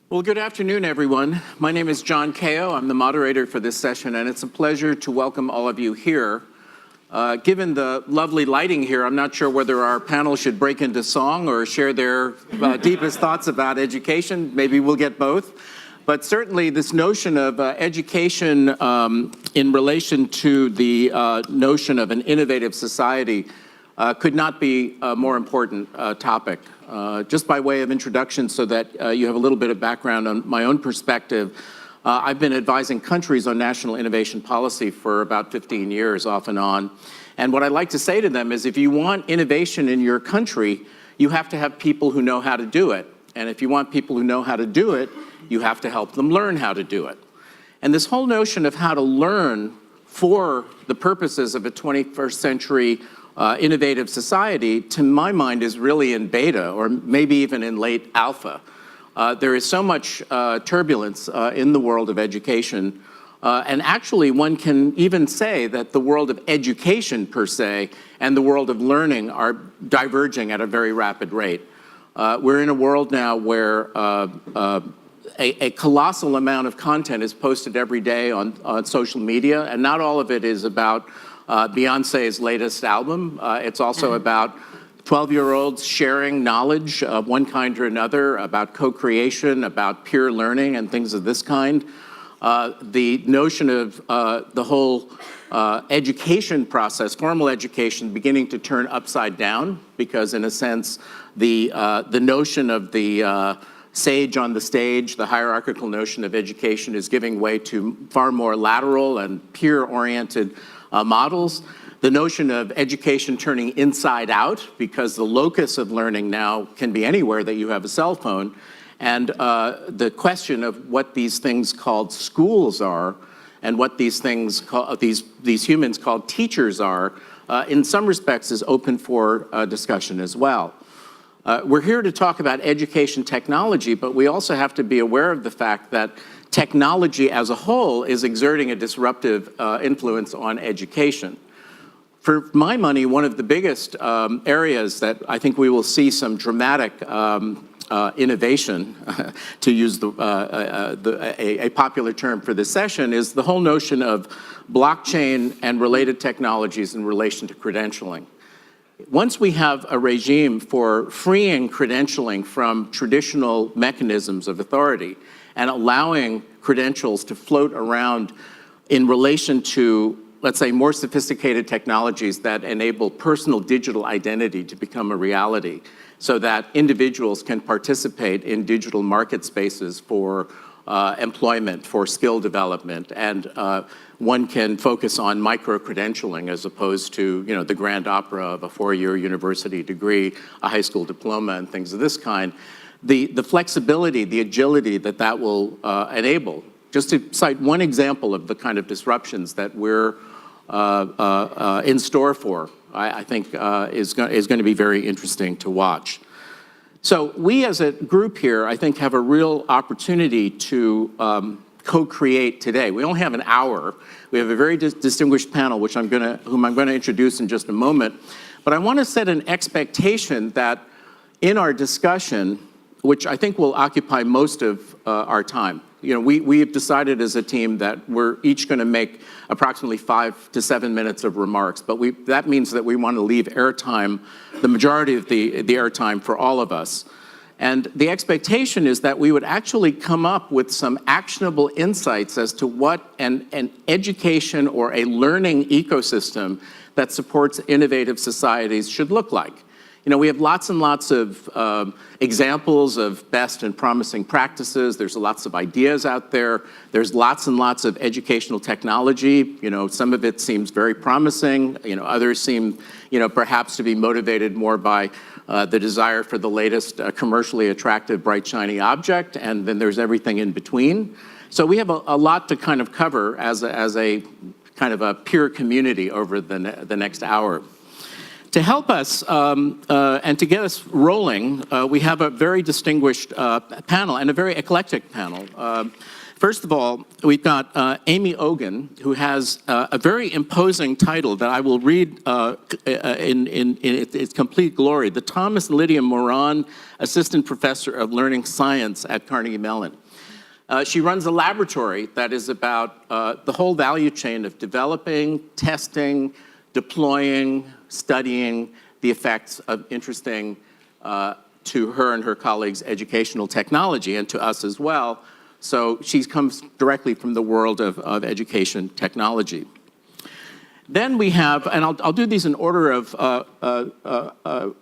Well, good afternoon, everyone. My name is John Kao. I'm the moderator for this session, and it's a pleasure to welcome all of you here. Given the lovely lighting here, I'm not sure whether our panel should break into song or share their deepest thoughts about education. Maybe we'll get both. But certainly this notion of education in relation to the notion of an innovative society could not be a more important topic. Just by way of introduction so that you have a little bit of background on my own perspective, I've been advising countries on national innovation policy for about 15 years, off and on. And what I like to say to them is if you want innovation in your country, you have to have people who know how to do it. And if you want people who know how to do it, you have to help them learn how to do it. And this whole notion of how to learn for the purposes of a 21st century innovative society, to my mind, is really in beta, or maybe even in late alpha. There is so much turbulence in the world of education, and actually one can even say that the world of education per se and the world of learning are diverging at a very rapid rate. We're in a world now where a colossal amount of content is posted every day on social media, and not all of it is about Beyonce's latest album. It's also about 12-year-olds sharing knowledge of one kind or another, about co-creation, about peer learning, and things of this kind. The notion of the whole education process, formal education, beginning to turn upside down, because in a sense, the notion of the sage on the stage, the hierarchical notion of education, is giving way to far more lateral and peer-oriented models. The notion of education turning inside out, because the locus of learning now can be anywhere that you have a cell phone, and the question of what these things called schools are, and what these things these humans called teachers are, in some respects is open for discussion as well. We're here to talk about education technology, but we also have to be aware of the fact that technology as a whole is exerting a disruptive influence on education. For my money, one of the biggest areas that I think we will see some dramatic innovation, to use a popular term for this session, is the whole notion of blockchain and related technologies in relation to credentialing. Once we have a regime for freeing credentialing from traditional mechanisms of authority and allowing credentials to float around in relation to, let's say, more sophisticated technologies that enable personal digital identity to become a reality, so that individuals can participate in digital market spaces for employment, for skill development, and one can focus on micro-credentialing as opposed to, the grand opera of a 4-year university degree, a high school diploma, and things of this kind. The flexibility, the agility that will enable, just to cite one example of the kind of disruptions that we're in store for, I think is going to be very interesting to watch. So we as a group here, I think, have a real opportunity to co-create today. We only have an hour. We have a very distinguished panel, whom I'm going to introduce in just a moment. But I want to set an expectation that in our discussion, which I think will occupy most of our time. We have decided as a team that we're each going to make approximately 5 to 7 minutes of remarks, but that means that we want to leave airtime, the majority of the airtime, for all of us. And the expectation is that we would actually come up with some actionable insights as to what an education or a learning ecosystem that supports innovative societies should look like. We have lots and lots of examples of best and promising practices. There's lots of ideas out there. There's lots and lots of educational technology. Some of it seems very promising. Others seem, perhaps to be motivated more by the desire for the latest commercially attractive, bright, shiny object. And then there's everything in between. So we have a lot to kind of cover as a kind of a peer community over the next hour. To help us and to get us rolling, we have a very distinguished panel and a very eclectic panel. First of all, we've got Amy Ogan, who has a very imposing title that I will read in its complete glory, the Thomas Lydia Moran Assistant Professor of Learning Science at Carnegie Mellon. She runs a laboratory that is about the whole value chain of developing, testing, deploying, studying the effects of interesting to her and her colleagues educational technology, and to us as well. So she comes directly from the world of education technology. Then we have, and I'll do these in order of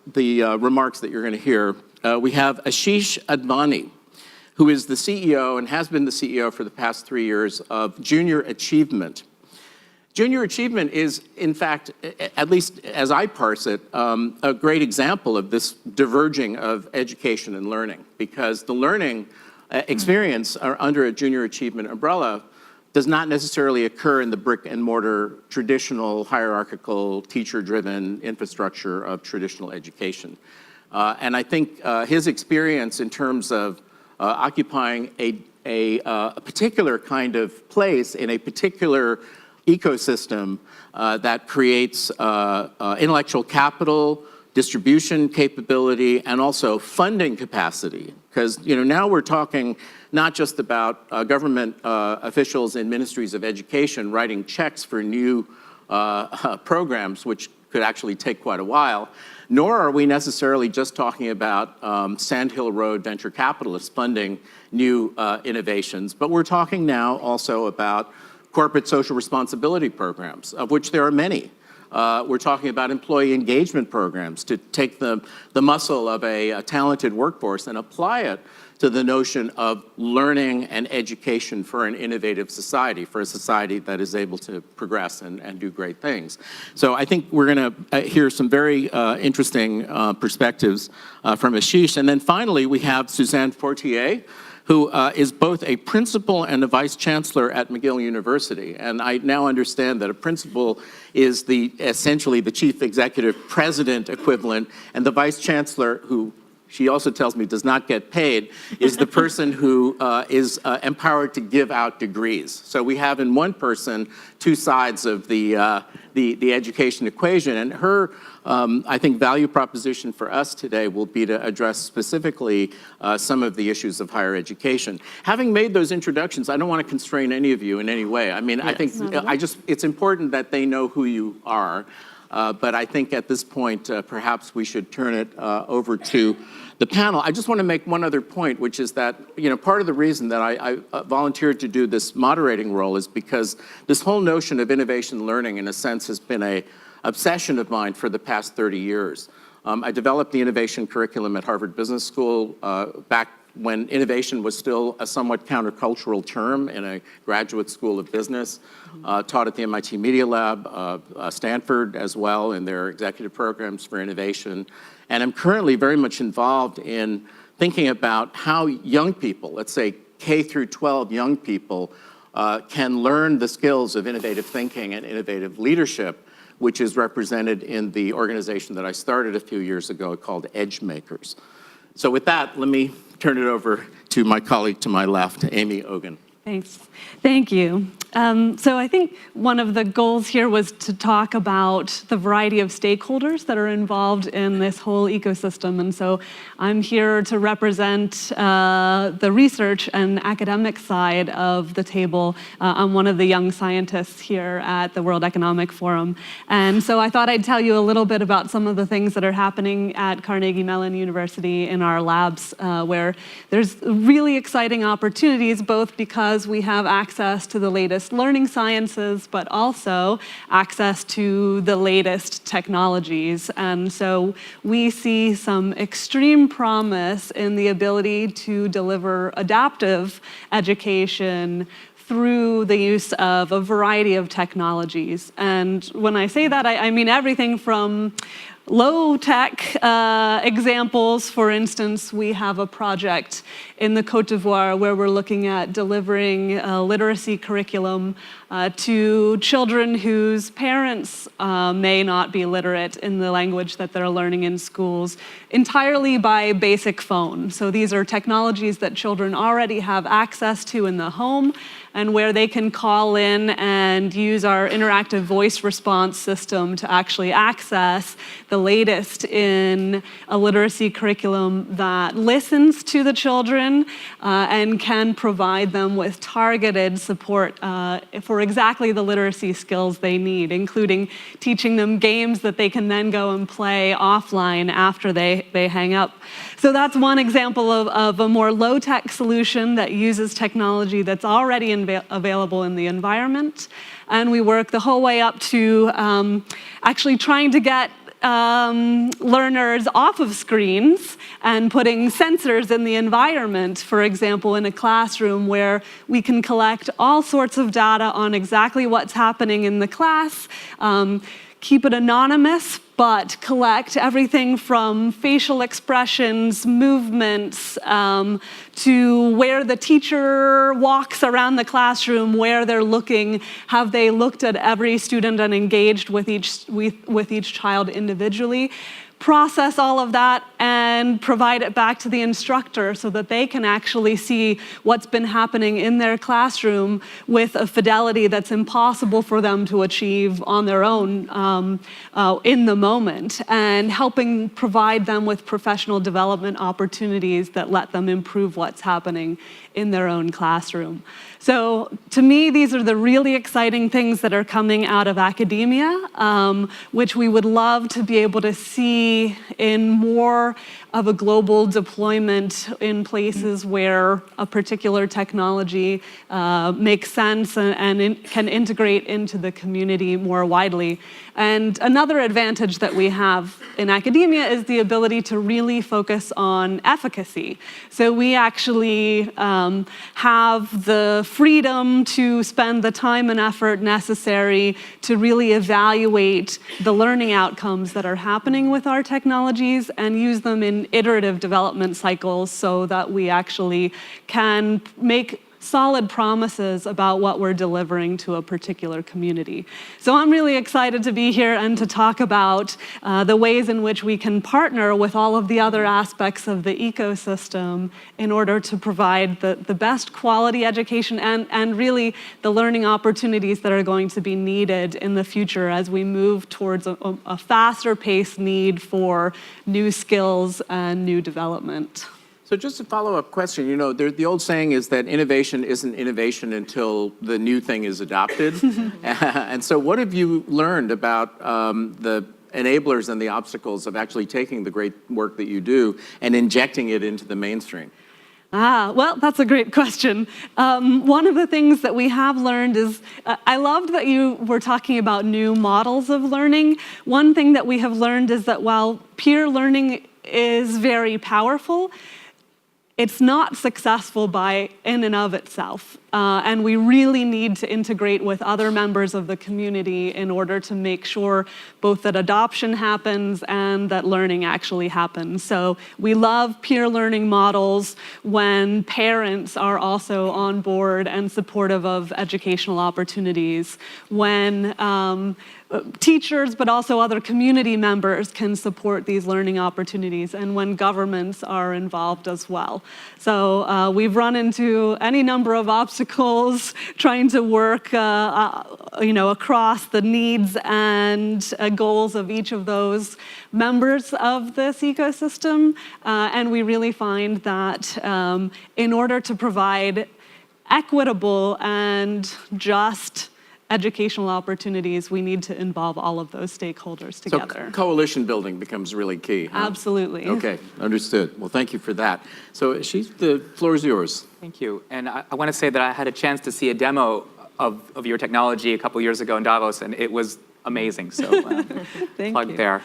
the remarks that you're going to hear. We have Asheesh Advani, who is the CEO and has been the CEO for the past 3 years of Junior Achievement. Junior Achievement is, in fact, at least as I parse it, a great example of this diverging of education and learning, because the learning experience under a Junior Achievement umbrella does not necessarily occur in the brick and mortar, traditional, hierarchical, teacher-driven infrastructure of traditional education. And I think his experience in terms of occupying a particular kind of place in a particular ecosystem that creates intellectual capital, distribution capability, and also funding capacity. Because now we're talking not just about government officials in ministries of education writing checks for new programs, which could actually take quite a while, nor are we necessarily just talking about Sand Hill Road venture capitalists funding new innovations, but we're talking now also about corporate social responsibility programs, of which there are many. We're talking about employee engagement programs to take the muscle of a talented workforce and apply it to the notion of learning and education for an innovative society, for a society that is able to progress and do great things. So I think we're going to hear some very interesting perspectives from Asheesh. And then finally, we have Suzanne Fortier, who is both a principal and a vice chancellor at McGill University. And I now understand that a principal is essentially the chief executive president equivalent, and the vice chancellor, who she also tells me does not get paid, is the person who is empowered to give out degrees. So we have in one person two sides of the education equation, and her, I think, value proposition for us today will be to address specifically some of the issues of higher education. Having made those introductions, I don't want to constrain any of you in any way. I mean, I think it's important that they know who you are. But I think at this point, perhaps we should turn it over to the panel. I just want to make one other point, which is that, part of the reason that I volunteered to do this moderating role is because this whole notion of innovation learning, in a sense, has been an obsession of mine for the past 30 years. I developed the innovation curriculum at Harvard Business School back when innovation was still a somewhat countercultural term in a graduate school of business, taught at the MIT Media Lab, Stanford as well in their executive programs for innovation. And I'm currently very much involved in thinking about how young people, let's say K through 12 young people, can learn the skills of innovative thinking and innovative leadership, which is represented in the organization that I started a few years ago called Edge Makers. So with that, let me turn it over to my colleague to my left, Amy Ogan. Thanks. Thank you. So I think one of the goals here was to talk about the variety of stakeholders that are involved in this whole ecosystem. And so I'm here to represent the research and academic side of the table. I'm one of the young scientists here at the World Economic Forum. And so I thought I'd tell you a little bit about some of the things that are happening at Carnegie Mellon University in our labs, where there's really exciting opportunities, both because we have access to the latest learning sciences, but also access to the latest technologies. And so we see some extreme promise in the ability to deliver adaptive education through the use of a variety of technologies. And when I say that, I mean everything from low-tech examples, for instance, we have a project in the Côte d'Ivoire where we're looking at delivering a literacy curriculum to children whose parents may not be literate in the language that they're learning in schools, entirely by basic phone. So these are technologies that children already have access to in the home, and where they can call in and use our interactive voice response system to actually access the latest in a literacy curriculum that listens to the children and can provide them with targeted support for exactly the literacy skills they need, including teaching them games that they can then go and play offline after they hang up. So that's one example of a more low-tech solution that uses technology that's already available in the environment. And we work the whole way up to actually trying to get learners off of screens and putting sensors in the environment, for example, in a classroom where we can collect all sorts of data on exactly what's happening in the class, keep it anonymous, but collect everything from facial expressions, movements, to where the teacher walks around the classroom, where they're looking, have they looked at every student and engaged with each child individually, process all of that and provide it back to the instructor so that they can actually see what's been happening in their classroom with a fidelity that's impossible for them to achieve on their own in the moment, and helping provide them with professional development opportunities that let them improve what's happening in their own classroom. So to me, these are the really exciting things that are coming out of academia, which we would love to be able to see in more of a global deployment in places where a particular technology makes sense and can integrate into the community more widely. And another advantage that we have in academia is the ability to really focus on efficacy. So we actually have the freedom to spend the time and effort necessary to really evaluate the learning outcomes that are happening with our technologies and use them in iterative development cycles so that we actually can make solid promises about what we're delivering to a particular community. So I'm really excited to be here and to talk about the ways in which we can partner with all of the other aspects of the ecosystem in order to provide the best quality education and really the learning opportunities that are going to be needed in the future as we move towards a faster paced need for new skills and new development. So just a follow-up question, you know, the old saying is that innovation isn't innovation until the new thing is adopted. And so what have you learned about the enablers and the obstacles of actually taking the great work that you do and injecting it into the mainstream? Well, that's a great question. One of the things that we have learned is, I loved that you were talking about new models of learning. One thing that we have learned is that while peer learning is very powerful, it's not successful in and of itself. And we really need to integrate with other members of the community in order to make sure both that adoption happens and that learning actually happens. So we love peer learning models when parents are also on board and supportive of educational opportunities, when teachers, but also other community members can support these learning opportunities, and when governments are involved as well. So we've run into any number of obstacles trying to work across the needs and goals of each of those members of this ecosystem. And we really find that in order to provide equitable and just educational opportunities, we need to involve all of those stakeholders together. So coalition building becomes really key, huh? Absolutely. Okay, understood. Well, thank you for that. So Asheesh, the floor is yours. Thank you. And I want to say that I had a chance to see a demo of your technology a couple years ago in Davos, and it was amazing. So plug there.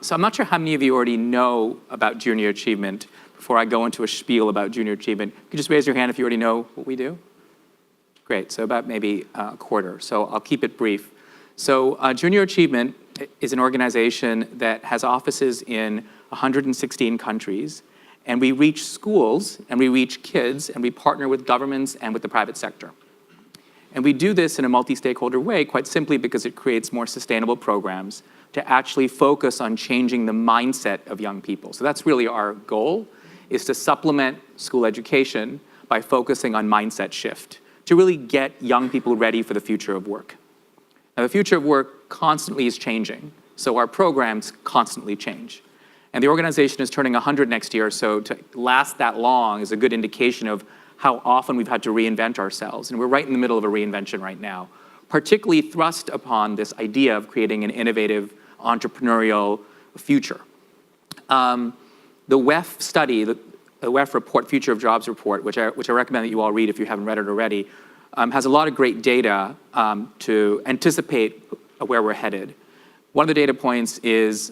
So I'm not sure how many of you already know about junior achievement. Before I go into a spiel about junior achievement, could you just raise your hand if you already know what we do? Great, so about maybe a quarter, so I'll keep it brief. So junior achievement is an organization that has offices in 116 countries, and we reach schools, and we reach kids, and we partner with governments and with the private sector. And we do this in a multi-stakeholder way, quite simply because it creates more sustainable programs to actually focus on changing the mindset of young people. So that's really our goal, is to supplement school education by focusing on mindset shift, to really get young people ready for the future of work. Now, the future of work constantly is changing, so our programs constantly change. And the organization is turning 100 next year, so to last that long is a good indication of how often we've had to reinvent ourselves. And we're right in the middle of a reinvention right now, particularly thrust upon this idea of creating an innovative, entrepreneurial future. The WEF study, the WEF report, Future of Jobs report, which I recommend that you all read if you haven't read it already, has a lot of great data to anticipate where we're headed. One of the data points is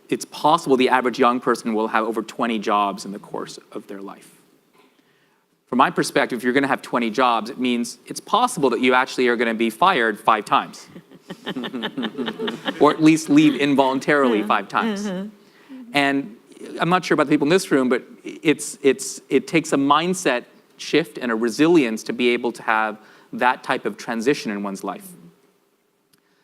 it's possible the average young person will have over 20 jobs in the course of their life. From my perspective, if you're going to have 20 jobs, it means it's possible that you actually are going to be fired 5 times. Or at least leave involuntarily 5 times. And I'm not sure about the people in this room, but it takes a mindset shift and a resilience to be able to have that type of transition in one's life.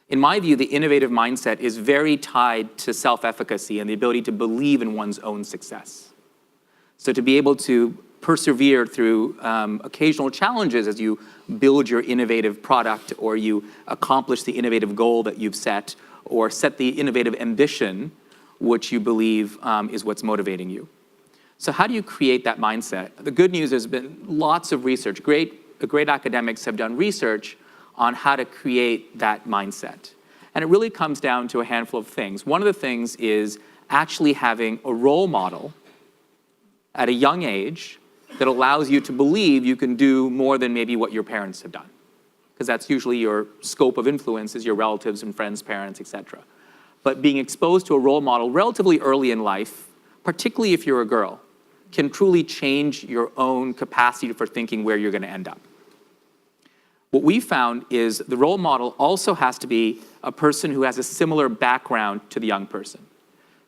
In my view, the innovative mindset is very tied to self-efficacy and the ability to believe in one's own success. So to be able to persevere through occasional challenges as you build your innovative product, or you accomplish the innovative goal that you've set, or set the innovative ambition which you believe is what's motivating you. So how do you create that mindset? The good news has been lots of research. Great academics have done research on how to create that mindset. And it really comes down to a handful of things. One of the things is actually having a role model at a young age that allows you to believe you can do more than maybe what your parents have done. Because that's usually your scope of influence, is your relatives and friends, parents, etc. But being exposed to a role model relatively early in life, particularly if you're a girl, can truly change your own capacity for thinking where you're going to end up. What we found is the role model also has to be a person who has a similar background to the young person.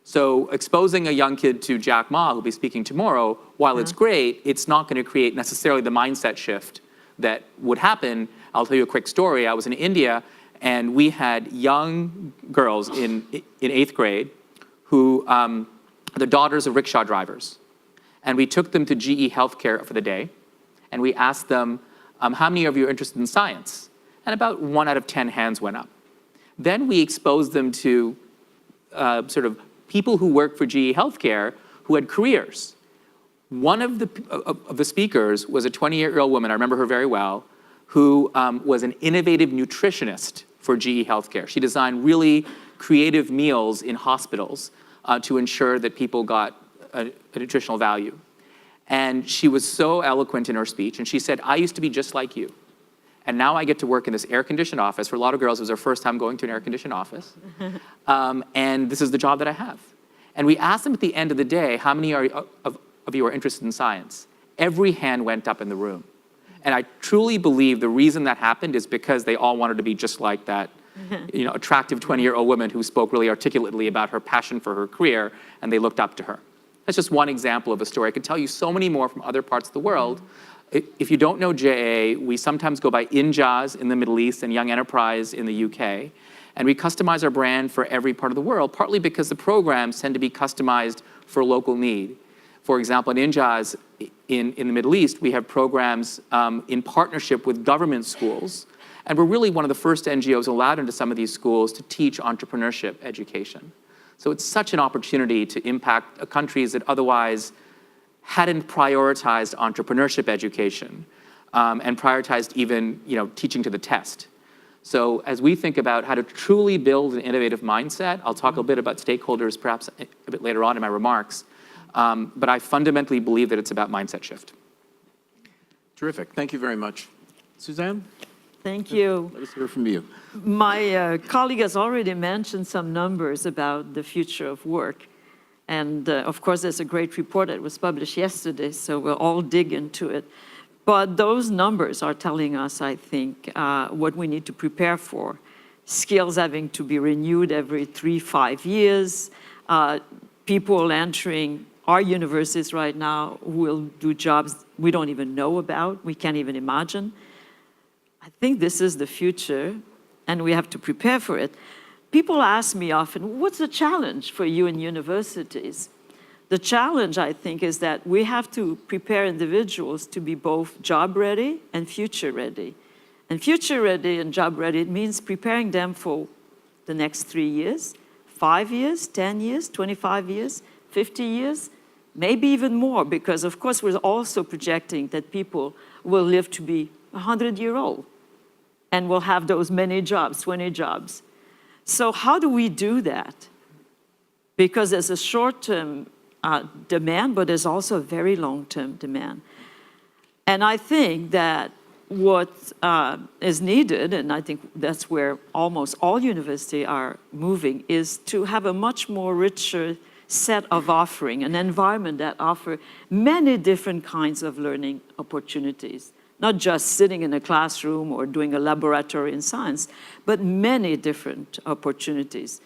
So exposing a young kid to Jack Ma, who'll be speaking tomorrow, while it's great, it's not going to create necessarily the mindset shift that would happen. I'll tell you a quick story. I was in India, and we had young girls in 8th grade who are the daughters of rickshaw drivers. And we took them to GE Healthcare for the day, and we asked them, how many of you are interested in science? And about 1 out of 10 hands went up. Then we exposed them to sort of people who work for GE Healthcare who had careers. One of the speakers was a 28-year-old woman, I remember her very well, who was an innovative nutritionist for GE Healthcare. She designed really creative meals in hospitals to ensure that people got a nutritional value. And she was so eloquent in her speech, and she said, I used to be just like you. And now I get to work in this air-conditioned office. For a lot of girls, it was their first time going to an air-conditioned office. And this is the job that I have. And we asked them at the end of the day, how many of you are interested in science? Every hand went up in the room. And I truly believe the reason that happened is because they all wanted to be just like that attractive 20-year-old woman who spoke really articulately about her passion for her career, and they looked up to her. That's just one example of a story. I could tell you so many more from other parts of the world. If you don't know JA, we sometimes go by Injaz in the Middle East and Young Enterprise in the UK. And we customize our brand for every part of the world, partly because the programs tend to be customized for local need. For example, in Injaz in the Middle East, we have programs in partnership with government schools. And we're really one of the first NGOs allowed into some of these schools to teach entrepreneurship education. So it's such an opportunity to impact countries that otherwise hadn't prioritized entrepreneurship education and prioritized even teaching to the test. So as we think about how to truly build an innovative mindset, I'll talk a bit about stakeholders perhaps a bit later on in my remarks, but I fundamentally believe that it's about mindset shift. Terrific. Thank you very much. Suzanne? Thank you. Let us hear from you. My colleague has already mentioned some numbers about the future of work. And of course, there's a great report that was published yesterday, so we'll all dig into it. But those numbers are telling us, I think, what we need to prepare for. skills having to be renewed every 3-5 years, people entering our universities right now who will do jobs we don't even know about, we can't even imagine. I think this is the future, and we have to prepare for it. People ask me often, what's the challenge for you in universities? The challenge, I think, is that we have to prepare individuals to be both job ready and future ready. And future ready and job ready, it means preparing them for the next 3 years, 5 years, 10 years, 25 years, 50 years, maybe even more, because of course we're also projecting that people will live to be 100-year-old and will have those many jobs, 20 jobs. So how do we do that? Because there's a short-term demand, but there's also a very long-term demand. And I think that what is needed, and I think that's where almost all universities are moving, is to have a much more richer set of offering, an environment that offers many different kinds of learning opportunities. Not just sitting in a classroom or doing a laboratory in science, but many different opportunities.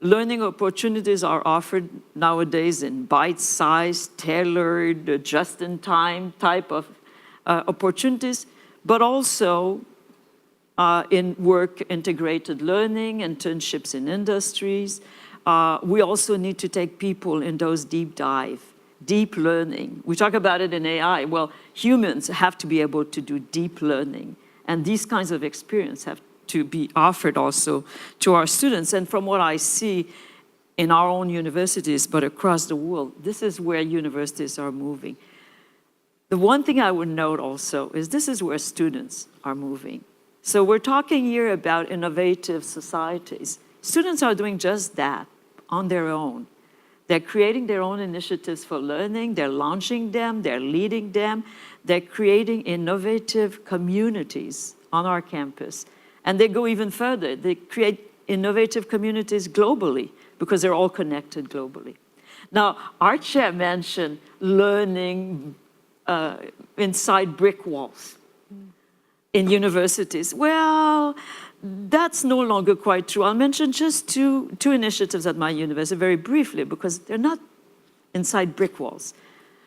Learning opportunities are offered nowadays in bite-sized, tailored, just-in-time type of opportunities, but also in work-integrated learning, internships in industries. We also need to take people in those deep learning. We talk about it in AI. Well, humans have to be able to do deep learning. And these kinds of experience have to be offered also to our students. And from what I see in our own universities, but across the world, this is where universities are moving. The one thing I would note also is this is where students are moving. So we're talking here about innovative societies. Students are doing just that on their own. They're creating their own initiatives for learning, they're launching them, they're leading them, they're creating innovative communities on our campus. And they go even further, they create innovative communities globally because they're all connected globally. Now, our chair mentioned learning inside brick walls in universities. Well, that's no longer quite true. I'll mention just two initiatives at my university very briefly because they're not inside brick walls.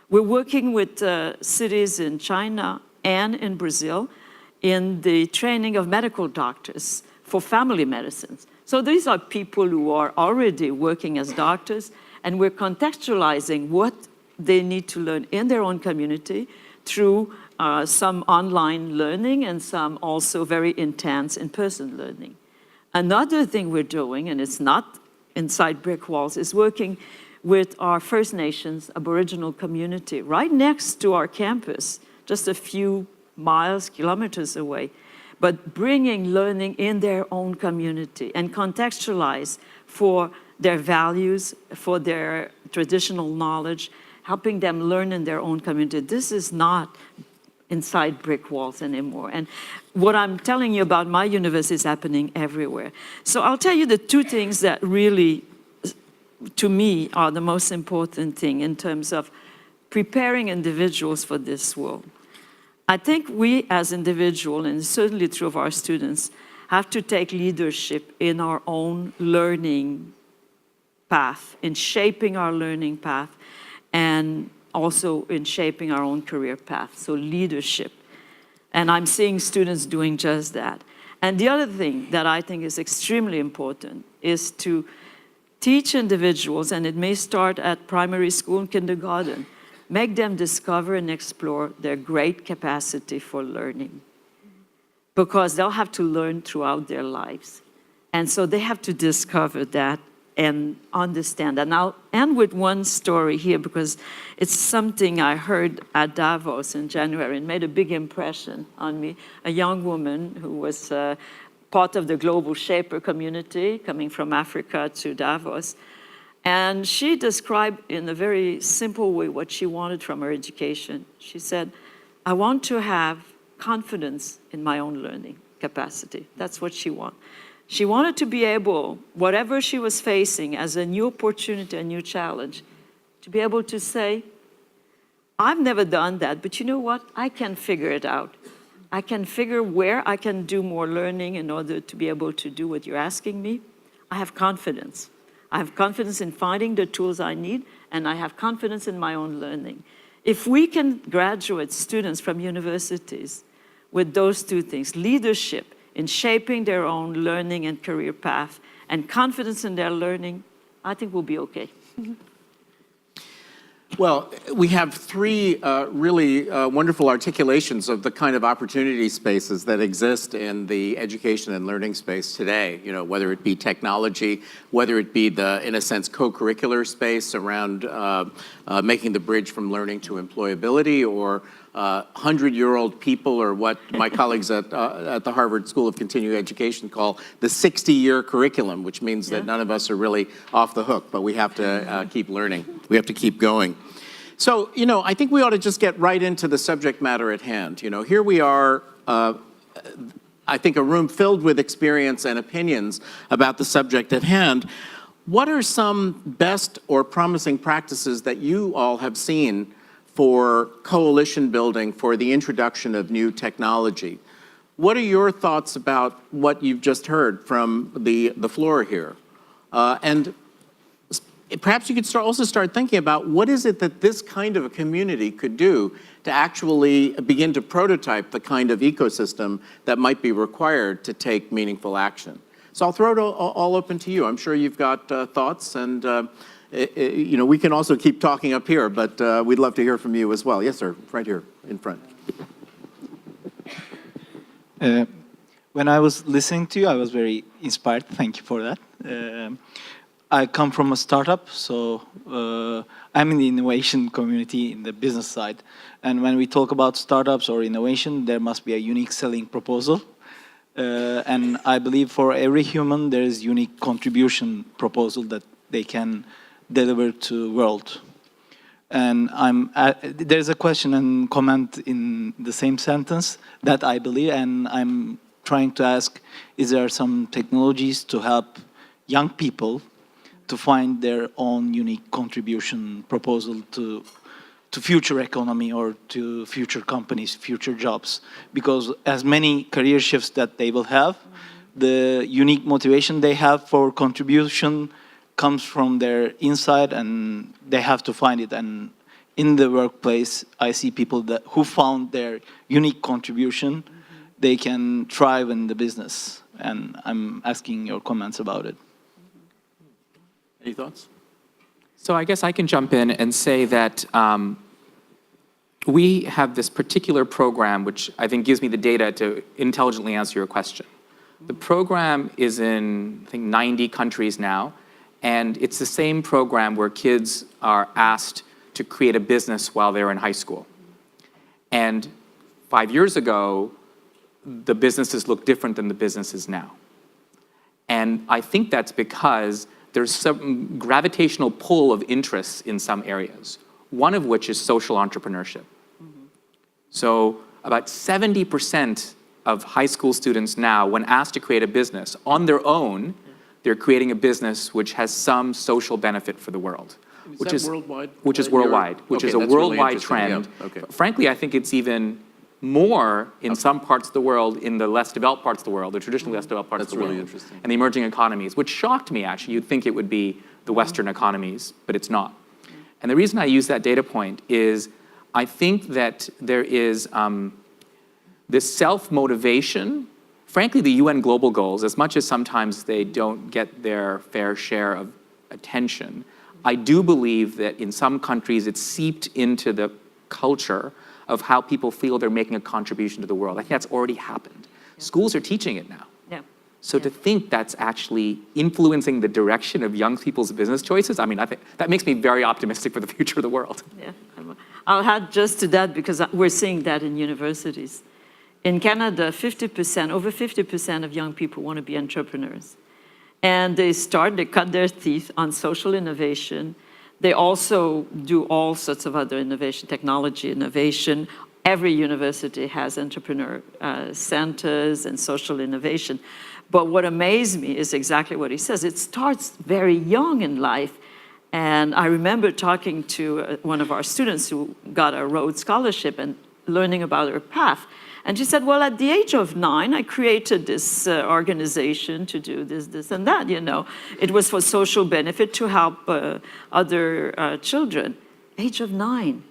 We're working with cities in China and in Brazil in the training of medical doctors for family medicines. So these are people who are already working as doctors, and we're contextualizing what they need to learn in their own community through some online learning and some also very intense in-person learning. Another thing we're doing, and it's not inside brick walls, is working with our First Nations Aboriginal community right next to our campus, just a few miles, kilometers away, but bringing learning in their own community and contextualize for their values, for their traditional knowledge, helping them learn in their own community. This is not inside brick walls anymore. And what I'm telling you about my university is happening everywhere. So I'll tell you the two things that really, to me, are the most important thing in terms of preparing individuals for this world. I think we as individuals, and certainly true of our students, have to take leadership in our own learning path, in shaping our learning path, and also in shaping our own career path, so leadership. And I'm seeing students doing just that. And the other thing that I think is extremely important is to teach individuals, and it may start at primary school and kindergarten, make them discover and explore their great capacity for learning. Because they'll have to learn throughout their lives. And so they have to discover that and understand. And I'll end with one story here because it's something I heard at Davos in January and made a big impression on me. A young woman who was part of the Global Shaper community coming from Africa to Davos. And she described in a very simple way what she wanted from her education. She said, I want to have confidence in my own learning capacity. That's what she wanted. She wanted to be able, whatever she was facing as a new opportunity, a new challenge, to be able to say, I've never done that, but you know what? I can figure it out. I can figure where I can do more learning in order to be able to do what you're asking me, I have confidence. I have confidence in finding the tools I need, and I have confidence in my own learning. If we can graduate students from universities with those two things, leadership in shaping their own learning and career path, and confidence in their learning, I think we'll be okay. Well, we have three really wonderful articulations of the kind of opportunity spaces that exist in the education and learning space today, you know, whether it be technology, whether it be the, in a sense, co-curricular space around making the bridge from learning to employability, or 100-year-old people, or what my colleagues at the Harvard School of Continuing Education call the 60-year curriculum, which means that none of us are really off the hook, but we have to keep learning. We have to keep going. So, you know, I think we ought to just get right into the subject matter at hand. You know, here we are, I think a room filled with experience and opinions about the subject at hand. What are some best or promising practices that you all have seen for coalition building, for the introduction of new technology? What are your thoughts about what you've just heard from the floor here? And perhaps you could also start thinking about what is it that this kind of a community could do to actually begin to prototype the kind of ecosystem that might be required to take meaningful action. So I'll throw it all open to you. I'm sure you've got thoughts, and you know, we can also keep talking up here, but we'd love to hear from you as well. Yes, sir, right here in front. When I was listening to you, I was very inspired. Thank you for that. I come from a startup, so I'm in the innovation community in the business side. And when we talk about startups or innovation, there must be a unique selling proposal. And I believe for every human, there is unique contribution proposal that they can deliver to the world. And there's a question and comment in the same sentence that I believe, and I'm trying to ask, is there some technologies to help young people to find their own unique contribution proposal to future economy or to future companies, future jobs? Because as many career shifts that they will have, the unique motivation they have for contribution comes from their inside, and they have to find it. And in the workplace, I see people who found their unique contribution, they can thrive in the business. And I'm asking your comments about it. Any thoughts? So I guess I can jump in and say that we have this particular program, which I think gives me the data to intelligently answer your question. The program is in, I think, 90 countries now, and it's the same program where kids are asked to create a business while they're in high school. And 5 years ago, the businesses looked different than the businesses now. And I think that's because there's some gravitational pull of interests in some areas, one of which is social entrepreneurship. So about 70% of high school students now, when asked to create a business on their own, they're creating a business which has some social benefit for the world. Which is worldwide? Which is worldwide, which is a worldwide trend. Yeah. Okay. Frankly, I think it's even more in some parts of the world, in the less developed parts of the world, the traditionally less developed parts of the world. That's really interesting. And the emerging economies, which shocked me, actually. You'd think it would be the Western economies, but it's not. And the reason I use that data point is I think that there is this self-motivation. Frankly, the UN global goals, as much as sometimes they don't get their fair share of attention, I do believe that in some countries it's seeped into the culture of how people feel they're making a contribution to the world. I think that's already happened. Yeah. Schools are teaching it now. Yeah. So to think that's actually influencing the direction of young people's business choices, I mean, I think that makes me very optimistic for the future of the world. Yeah, I'll add just to that, because we're seeing that in universities. In Canada, over 50% of young people want to be entrepreneurs. And they cut their teeth on social innovation. They also do all sorts of other innovation, technology innovation. Every university has entrepreneur centers and social innovation. But what amazed me is exactly what he says. It starts very young in life. And I remember talking to one of our students who got a Rhodes Scholarship, and learning about her path. And she said, well, at the age of 9, I created this organization to do this, and that, you know. It was for social benefit to help other children. Age of 9.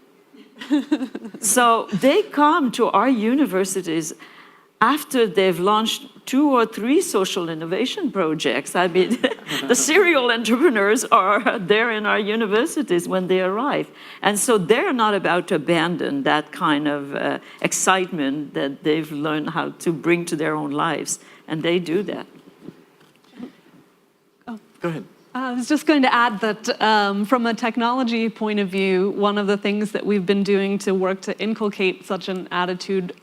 So they come to our universities after they've launched 2 or 3 social innovation projects. I mean, the serial entrepreneurs are there in our universities when they arrive. And so they're not about to abandon that kind of excitement that they've learned how to bring to their own lives. And they do that. Go ahead. I was just going to add that from a technology point of view, one of the things that we've been doing to work to inculcate such an attitude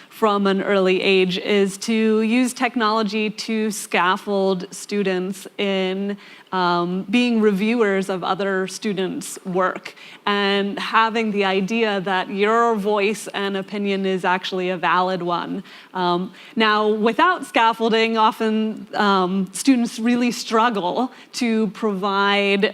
from an early age is to use technology to scaffold students in being reviewers of other students' work and having the idea that your voice and opinion is actually a valid one. Now, without scaffolding, often students really struggle to provide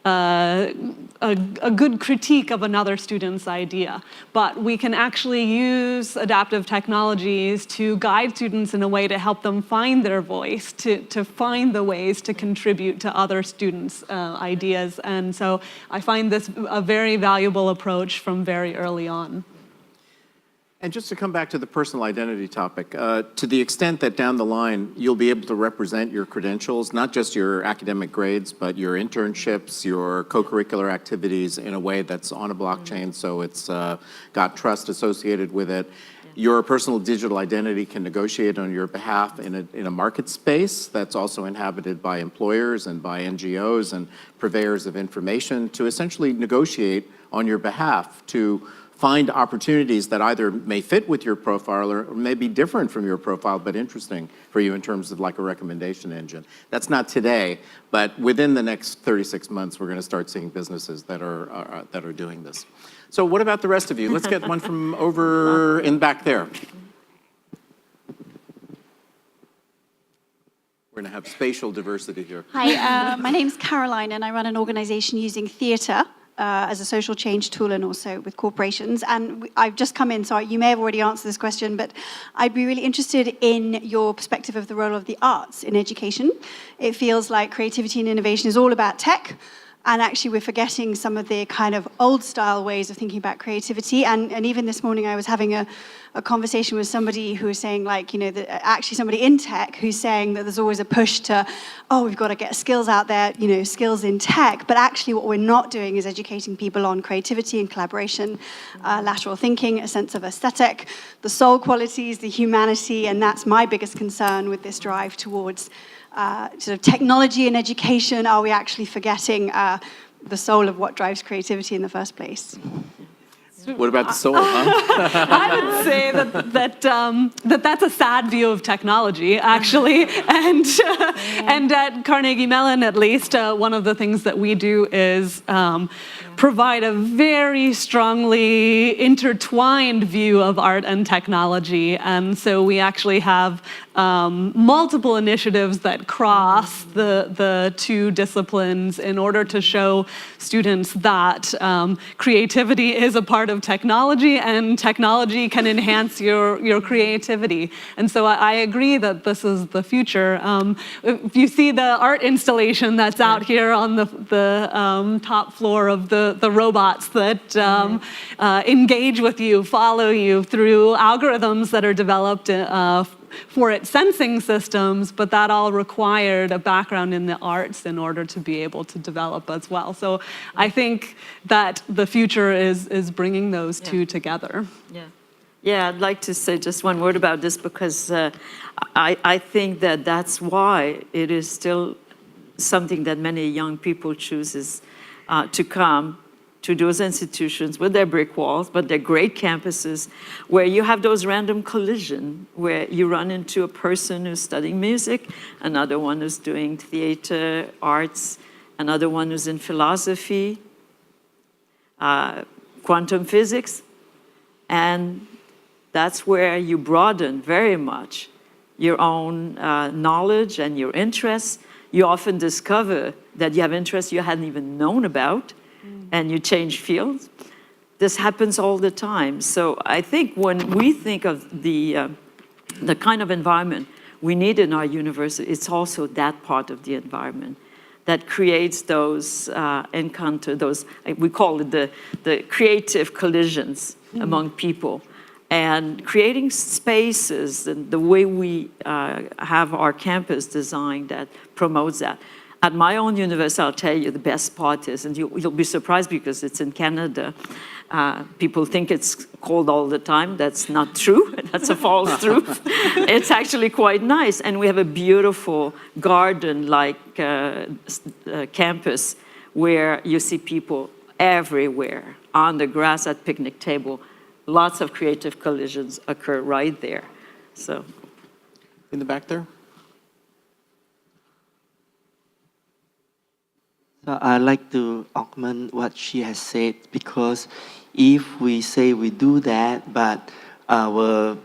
a good critique of another student's idea. But we can actually use adaptive technologies to guide students in a way to help them find their voice, to find the ways to contribute to other students' ideas. And so I find this a very valuable approach from very early on. And just to come back to the personal identity topic, to the extent that down the line you'll be able to represent your credentials, not just your academic grades, but your internships, your co-curricular activities in a way that's on a blockchain, so it's got trust associated with it. Your personal digital identity can negotiate on your behalf in a market space that's also inhabited by employers and by NGOs and purveyors of information to essentially negotiate on your behalf to find opportunities that either may fit with your profile or may be different from your profile, but interesting for you in terms of like a recommendation engine. That's not today, but within the next 36 months, we're going to start seeing businesses that are doing this. So what about the rest of you? Let's get one from over in back there. We're going to have spatial diversity here. Hi, my name's Caroline, and I run an organization using theatre as a social change tool and also with corporations. And I've just come in, so you may have already answered this question, but I'd be really interested in your perspective of the role of the arts in education. It feels like creativity and innovation is all about tech, and actually we're forgetting some of the kind of old style ways of thinking about creativity. And even this morning I was having a conversation with somebody who was saying, like, you know, actually somebody in tech who's saying that there's always a push to, oh, we've got to get skills out there, you know, skills in tech. But actually what we're not doing is educating people on creativity and collaboration, lateral thinking, a sense of aesthetic, the soul qualities, the humanity. And that's my biggest concern with this drive towards sort of technology and education. Are we actually forgetting the soul of what drives creativity in the first place? What about the soul, huh? I would say that's a sad view of technology, actually. And at Carnegie Mellon, at least, one of the things that we do is provide a very strongly intertwined view of art and technology. And so we actually have multiple initiatives that cross the two disciplines in order to show students that creativity is a part of technology and technology can enhance your creativity. And so I agree that this is the future. If you see the art installation that's out here on the top floor of the robots that engage with you, follow you through algorithms that are developed for its sensing systems, but that all required a background in the arts in order to be able to develop as well. So I think that the future is bringing those two together. Yeah, I'd like to say just one word about this because I think that that's why it is still something that many young people choose to come to those institutions with their brick walls, but they're great campuses where you have those random collision, where you run into a person who's studying music, another one who's doing theater, arts, another one who's in philosophy, quantum physics, and that's where you broaden very much your own knowledge and your interests. You often discover that you have interests you hadn't even known about, and you change fields. this happens all the time. So I think when we think of the kind of environment we need in our university, it's also that part of the environment that creates those those, we call it the creative collisions among people. And creating spaces and the way we have our campus designed that promotes that. At my own university, I'll tell you the best part is, and you'll be surprised because it's in Canada, people think it's cold all the time. That's not true. That's a false truth. It's actually quite nice. And we have a beautiful garden-like campus where you see people everywhere on the grass at picnic table. Lots of creative collisions occur right there. So, In the back there? So I'd like to augment what she has said, because if we say we do that, but our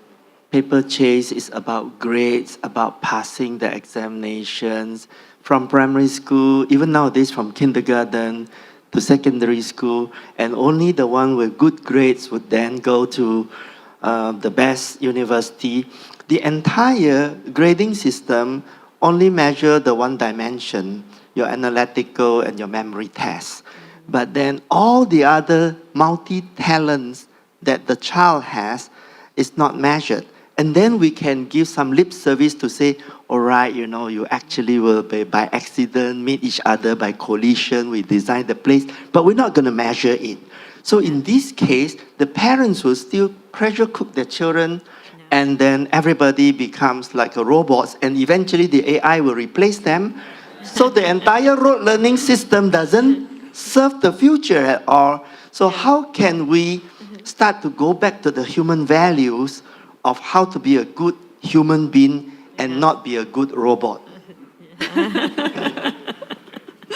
paper chase is about grades, about passing the examinations from primary school, even nowadays from kindergarten to secondary school, and only the one with good grades would then go to the best university. The entire grading system only measure the one dimension, your analytical and your memory tests. But then all the other multi-talents that the child has is not measured. And then we can give some lip service to say, all right, you know, you actually will be by accident meet each other, by collision, we design the place, but we're not going to measure it. So in this case, the parents will still pressure cook their children, and then everybody becomes like a robot, and eventually the AI will replace them. So the entire rote learning system doesn't serve the future at all. So how can we start to go back to the human values of how to be a good human being and not be a good robot?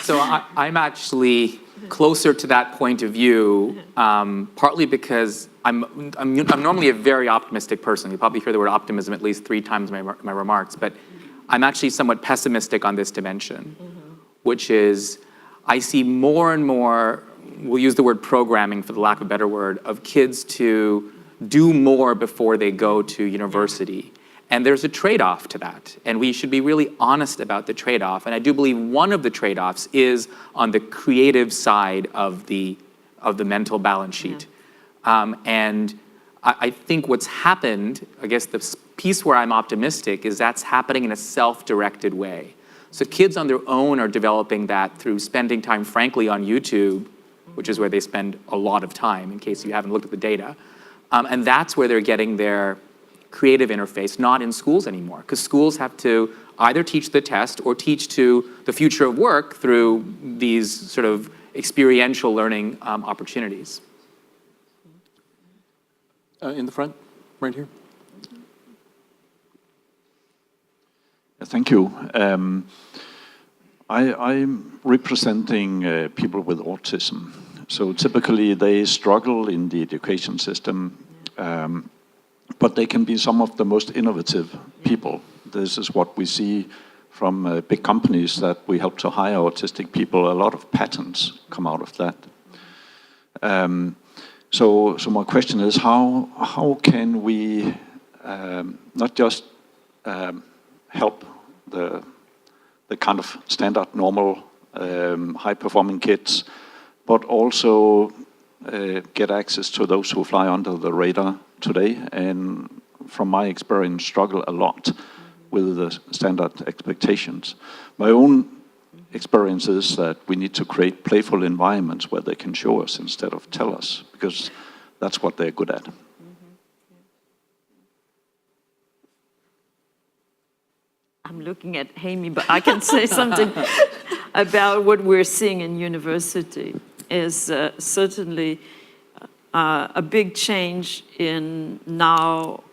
So I'm actually closer to that point of view, partly because I'm normally a very optimistic person. You probably hear the word optimism at least 3 times in my remarks, but I'm actually somewhat pessimistic on this dimension, which is I see more and more, we'll use the word programming for the lack of a better word, of kids to do more before they go to university. And there's a trade-off to that. And we should be really honest about the trade-off. And I do believe one of the trade-offs is on the creative side of the mental balance sheet. And I think what's happened, I guess the piece where I'm optimistic is that's happening in a self-directed way. So kids on their own are developing that through spending time, frankly, on YouTube, which is where they spend a lot of time, in case you haven't looked at the data. And that's where they're getting their creative interface, not in schools anymore, because schools have to either teach the test or teach to the future of work through these sort of experiential learning opportunities. In the front, right here. Thank you. I'm representing people with autism. So typically they struggle in the education system, but they can be some of the most innovative people. This is what we see from big companies that we help to hire autistic people. A lot of patents come out of that. So my question is, how can we not just help the kind of standard, normal, high-performing kids, but also get access to those who fly under the radar today, and from my experience, struggle a lot with the standard expectations. My own experience is that we need to create playful environments where they can show us instead of tell us, because that's what they're good at. I'm looking at Amy, but I can say something about what we're seeing in university is certainly a big change in now,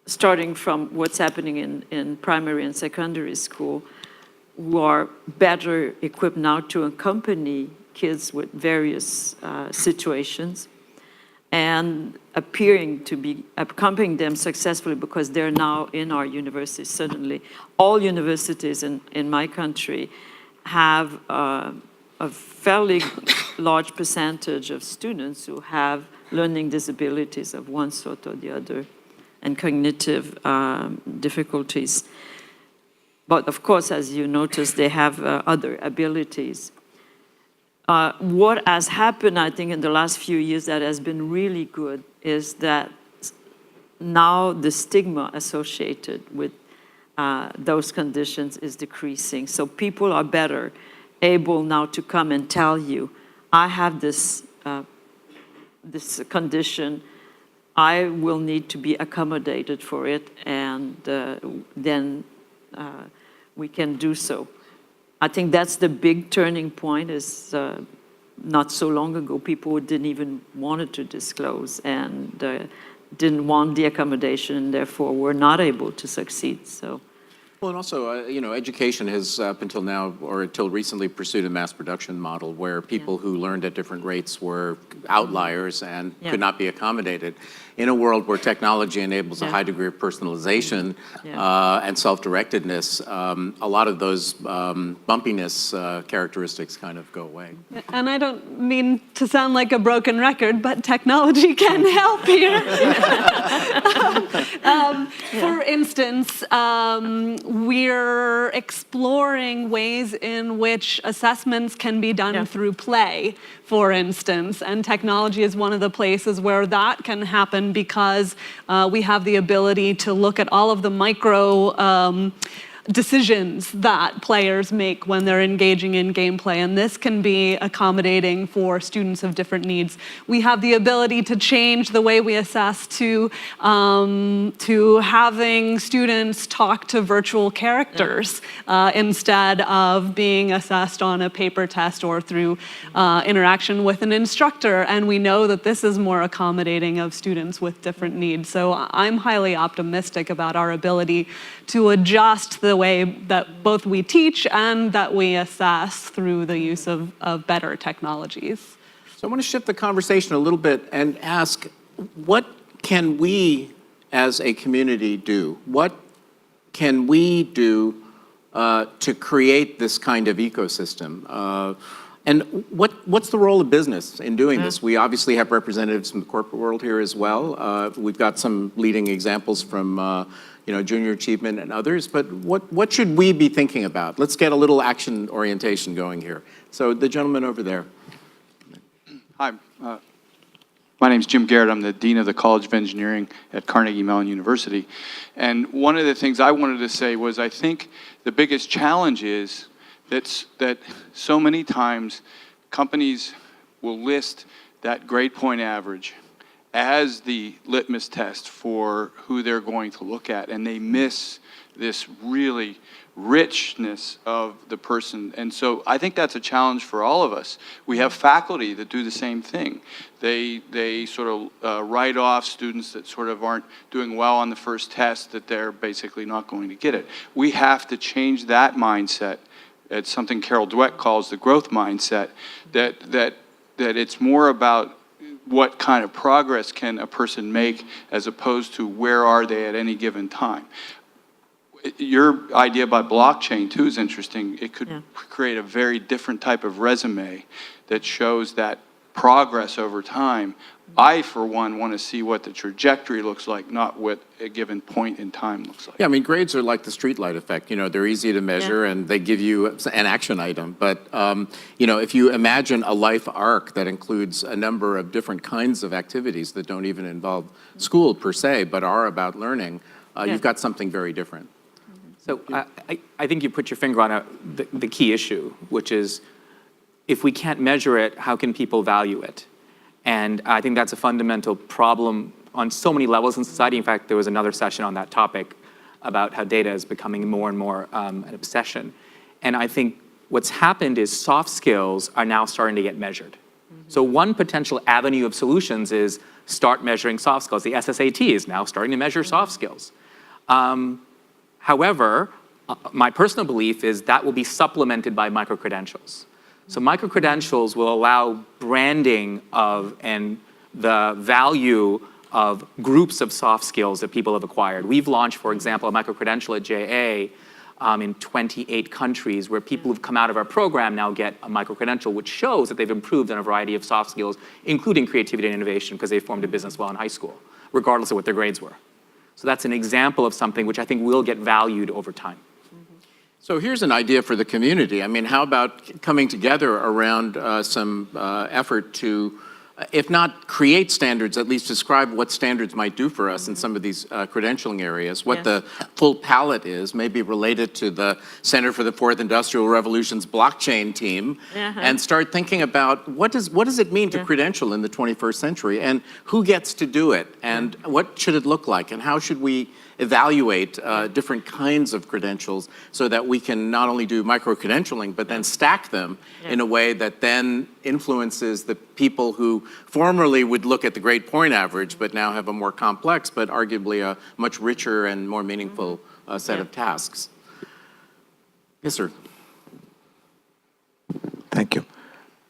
starting from what's happening in primary and secondary school, who are better equipped now to accompany kids with various situations and appearing to be accompanying them successfully because they're now in our universities. Certainly, all universities in my country have a fairly large percentage of students who have learning disabilities of one sort or the other and cognitive difficulties. But of course, as you notice, they have other abilities. What has happened, I think, in the last few years that has been really good is that now the stigma associated with those conditions is decreasing. So people are better able now to come and tell you, I have this condition, I will need to be accommodated for it, and then we can do so. I think that's the big turning point is not so long ago, people didn't even want to disclose and didn't want the accommodation and therefore were not able to succeed. So. Well, and also, education has up until now, or until recently, pursued a mass production model where people who learned at different rates were outliers and could not be accommodated. In a world where technology enables a high degree of personalization and self-directedness, a lot of those bumpiness characteristics kind of go away. And I don't mean to sound like a broken record, but technology can help here. For instance, we're exploring ways in which assessments can be done through play, for instance, and technology is one of the places where that can happen because we have the ability to look at all of the micro decisions that players make when they're engaging in gameplay, and this can be accommodating for students of different needs. We have the ability to change the way we assess to having students talk to virtual characters instead of being assessed on a paper test or through interaction with an instructor, and we know that this is more accommodating of students with different needs. So I'm highly optimistic about our ability to adjust the way that both we teach and that we assess through the use of better technologies. So I want to shift the conversation a little bit and ask, what can we as a community do? What can we do to create this kind of ecosystem? And what's the role of business in doing this? We obviously have representatives from the corporate world here as well. We've got some leading examples from Junior Achievement and others, but what should we be thinking about? Let's get a little action orientation going here. So the gentleman over there. Hi, my name's Jim Garrett. I'm the Dean of the College of Engineering at Carnegie Mellon University. And one of the things I wanted to say was I think the biggest challenge is that so many times companies will list that grade point average as the litmus test for who they're going to look at, and they miss this really richness of the person. And so I think that's a challenge for all of us. We have faculty that do the same thing. They sort of write off students that sort of aren't doing well on the first test, that they're basically not going to get it. We have to change that mindset. It's something Carol Dweck calls the growth mindset, that it's more about what kind of progress can a person make as opposed to where are they at any given time. Your idea about blockchain too is interesting. It could create a very different type of resume that shows that progress over time. I, for one, want to see what the trajectory looks like, not what a given point in time looks like. Yeah, I mean, grades are like the streetlight effect. They're easy to measure and they give you an action item. But, if you imagine a life arc that includes a number of different kinds of activities that don't even involve school per se, but are about learning, you've got something very different. So I think you put your finger on the key issue, which is if we can't measure it, how can people value it? And I think that's a fundamental problem on so many levels in society. In fact, there was another session on that topic about how data is becoming more and more an obsession. And I think what's happened is soft skills are now starting to get measured. So one potential avenue of solutions is start measuring soft skills. The SSAT is now starting to measure soft skills. However, my personal belief is that will be supplemented by micro-credentials. So micro-credentials will allow branding of and the value of groups of soft skills that people have acquired. We've launched, for example, a micro-credential at JA in 28 countries, where people who've come out of our program now get a micro-credential, which shows that they've improved on a variety of soft skills, including creativity and innovation, because they formed a business well in high school, regardless of what their grades were. So that's an example of something which I think will get valued over time. So here's an idea for the community. I mean, how about coming together around some effort to, if not create standards, at least describe what standards might do for us in some of these credentialing areas, what the full palette is, maybe related to the Center for the Fourth Industrial Revolution's blockchain team, and start thinking about what does it mean to credential in the 21st century, and who gets to do it, and what should it look like, and how should we evaluate different kinds of credentials so that we can not only do micro-credentialing, but then stack them in a way that then influences the people who formerly would look at the grade point average, but now have a more complex, but arguably a much richer and more meaningful set of tasks. Yes, sir. Thank you.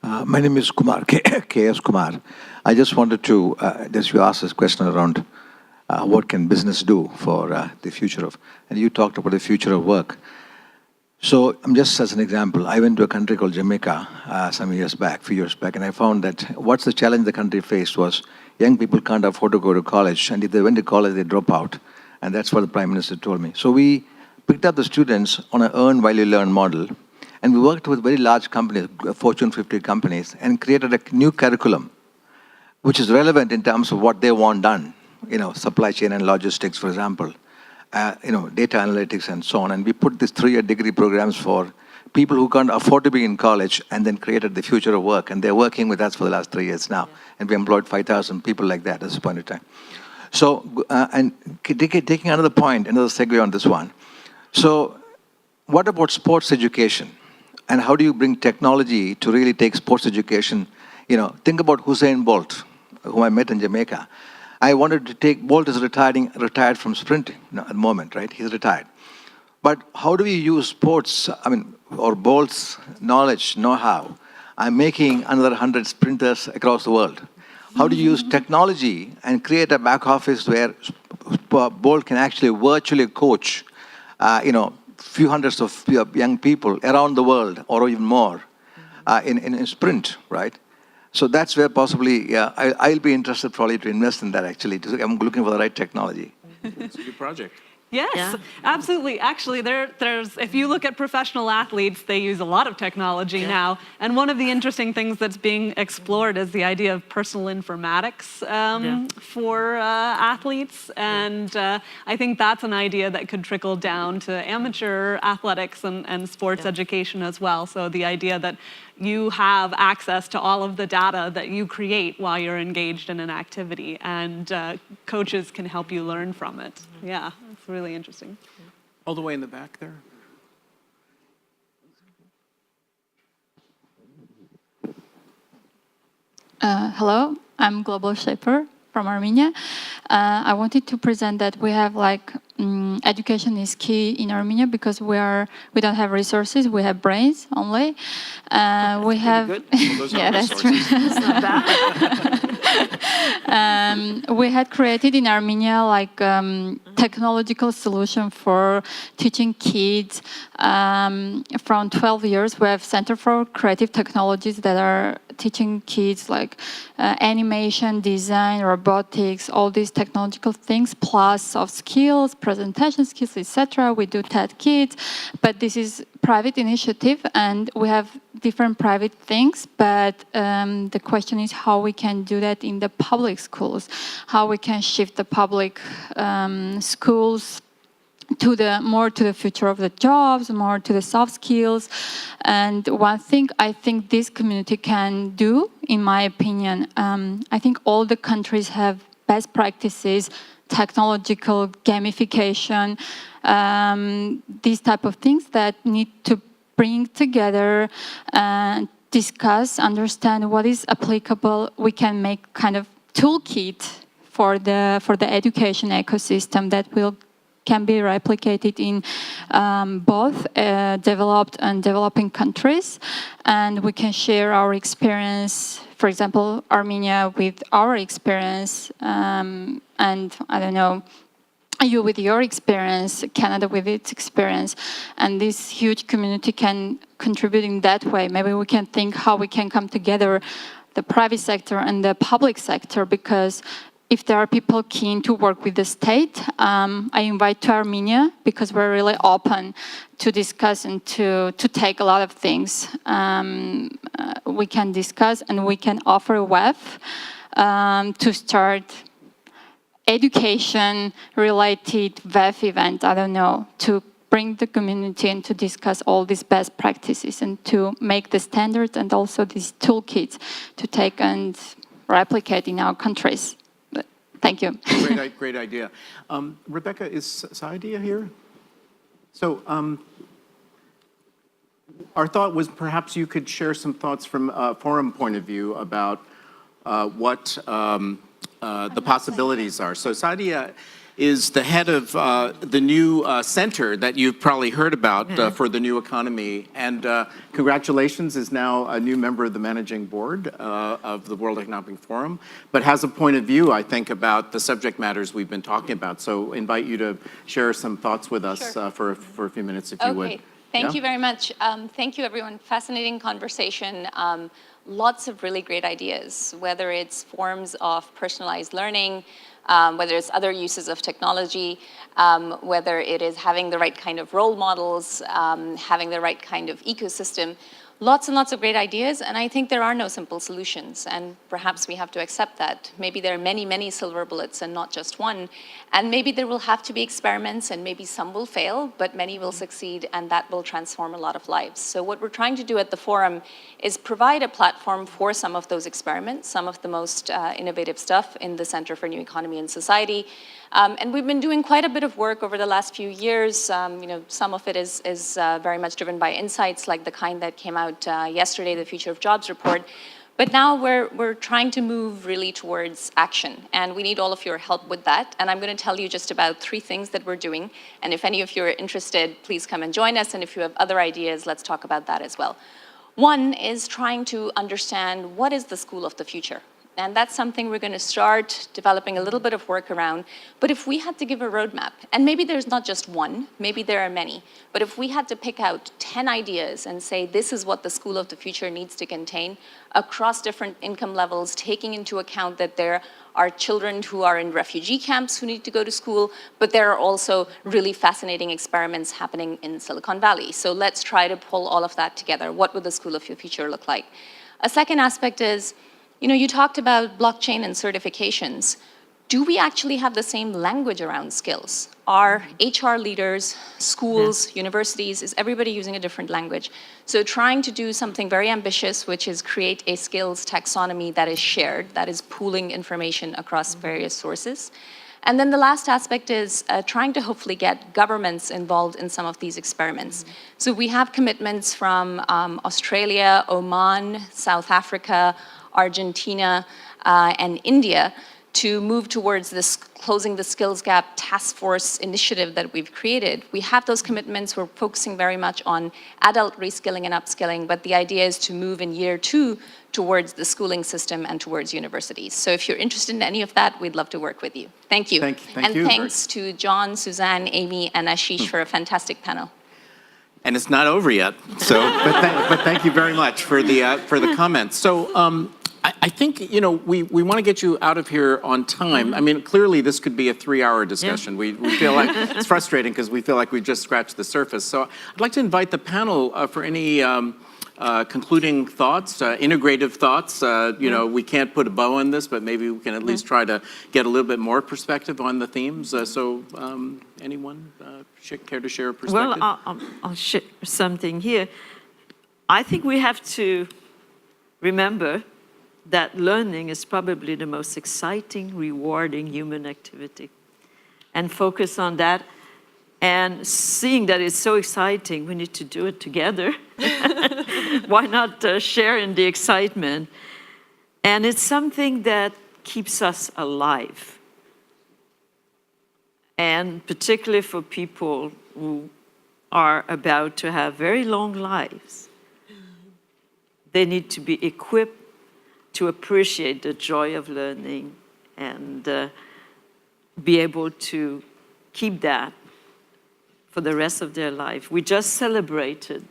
My name is Kumar, K.S. Kumar. I just wanted to, just you asked this question around what can business do for the future of, and you talked about the future of work. So just as an example, I went to a country called Jamaica some years back, few years back, and I found that what's the challenge the country faced was young people can't afford to go to college, and if they went to college, they drop out. And that's what the Prime Minister told me. So we picked up the students on an earn while you learn model, and we worked with very large companies, Fortune 50 companies, and created a new curriculum, which is relevant in terms of what they want done. You know, supply chain and logistics, for example, you know, data analytics and so on. And we put these 3-year degree programs for people who can't afford to be in college, and then created the future of work. And they're working with us for the last 3 years now. And we employed 5,000 people like that at this point in time. So, and taking another point, another segue on this one. So what about sports education? And how do you bring technology to really take sports education? You know, think about Usain Bolt, whom I met in Jamaica. I wanted to take, Bolt is retired from sprinting at the moment, right? He's retired. But how do we use sports, or Bolt's knowledge, know-how? I'm making another 100 sprinters across the world. How do you use technology and create a back office where Bolt can actually virtually coach, few hundreds of young people around the world or even more in sprint, right? So that's where possibly, I'll be interested probably to invest in that actually. I'm looking for the right technology. It's a good project. Yes, absolutely. Actually, there's, if you look at professional athletes, they use a lot of technology now. And one of the interesting things that's being explored is the idea of personal informatics for athletes. And I think that's an idea that could trickle down to amateur athletics and sports education as well. So the idea that you have access to all of the data that you create while you're engaged in an activity, and coaches can help you learn from it. Yeah, it's really interesting. All the way in the back there. Hello, I'm Global Shaper from Armenia. I wanted to present that we have education is key in Armenia because we don't have resources, we have brains only. We have, yeah, that's true. It's not bad. We had created in Armenia technological solution for teaching kids from 12 years. We have Center for Creative Technologies that are teaching kids animation, design, robotics, all these technological things, plus soft skills, presentation skills, etc. We do TED Kids, but this is private initiative, and we have different private things, but the question is how we can do that in the public schools, how we can shift the public schools to more to the future of the jobs, more to the soft skills. And one thing I think this community can do, in my opinion, I think all the countries have best practices, technological gamification, these type of things that need to bring together and discuss, understand what is applicable. We can make kind of toolkit for the education ecosystem that can be replicated in both developed and developing countries, and we can share our experience, for example, Armenia with our experience, and I don't know, you with your experience, Canada with its experience, and this huge community can contribute in that way. Maybe we can think how we can come together, the private sector and the public sector, because if there are people keen to work with the state, I invite to Armenia, because we're really open to discuss and to take a lot of things. We can discuss and we can offer a web to start education-related VEF event, I don't know, to bring the community and to discuss all these best practices and to make the standards and also these toolkits to take and replicate in our countries. But thank you. Great idea. Rebecca, is Saidia here? So our thought was perhaps you could share some thoughts from a forum point of view about what the possibilities are. So Saidia is the head of the new center that you've probably heard about for the new economy. And congratulations, is now a new member of the managing board of the World Economic Forum, but has a point of view, I think, about the subject matters we've been talking about. So invite you to share some thoughts with us for a few minutes, if you would. Okay, thank you very much. Thank you, everyone. Fascinating conversation. Lots of really great ideas, whether it's forms of personalized learning, whether it's other uses of technology, whether it is having the right kind of role models, having the right kind of ecosystem. Lots and lots of great ideas, and I think there are no simple solutions, and perhaps we have to accept that. Maybe there are many, many silver bullets and not just one, and maybe there will have to be experiments, and maybe some will fail, but many will succeed, and that will transform a lot of lives. So what we're trying to do at the forum is provide a platform for some of those experiments, some of the most innovative stuff in the Center for New Economy and Society. And we've been doing quite a bit of work over the last few years. Some of it is very much driven by insights like the kind that came out yesterday, the Future of Jobs report. But now we're trying to move really towards action, and we need all of your help with that. And I'm going to tell you just about 3 things that we're doing. And if any of you are interested, please come and join us. And if you have other ideas, let's talk about that as well. One is trying to understand what is the school of the future. And that's something we're going to start developing a little bit of work around. But if we had to give a roadmap, and maybe there's not just one, maybe there are many, but if we had to pick out 10 ideas and say this is what the school of the future needs to contain across different income levels, taking into account that there are children who are in refugee camps who need to go to school, but there are also really fascinating experiments happening in Silicon Valley. So let's try to pull all of that together. What would the school of the future look like? A second aspect is, you talked about blockchain and certifications. Do we actually have the same language around skills? Are HR leaders, schools, universities, is everybody using a different language? So trying to do something very ambitious, which is create a skills taxonomy that is shared, that is pooling information across various sources. And then the last aspect is trying to hopefully get governments involved in some of these experiments. So we have commitments from Australia, Oman, South Africa, Argentina, and India to move towards this Closing the Skills Gap Task Force initiative that we've created. We have those commitments. We're focusing very much on adult reskilling and upskilling, but the idea is to move in year 2 towards the schooling system and towards universities. So if you're interested in any of that, we'd love to work with you. Thank you. Thank and you. Thanks to John, Suzanne, Amy, and Asheesh for a fantastic panel. And it's not over yet, so but thank you very much for the comments. So I think we want to get you out of here on time. I mean, clearly this could be a 3-hour discussion. We feel like it's frustrating because we feel like we've just scratched the surface. So I'd like to invite the panel for any concluding thoughts, integrative thoughts. We can't put a bow on this, but maybe we can at least try to get a little bit more perspective on the themes. Anyone care to share a perspective? Well, I'll share something here. I think we have to remember that learning is probably the most exciting, rewarding human activity, and focus on that. And seeing that it's so exciting, we need to do it together. Why not share in the excitement? And it's something that keeps us alive. And particularly for people who are about to have very long lives, they need to be equipped to appreciate the joy of learning and be able to keep that for the rest of their life. We just celebrated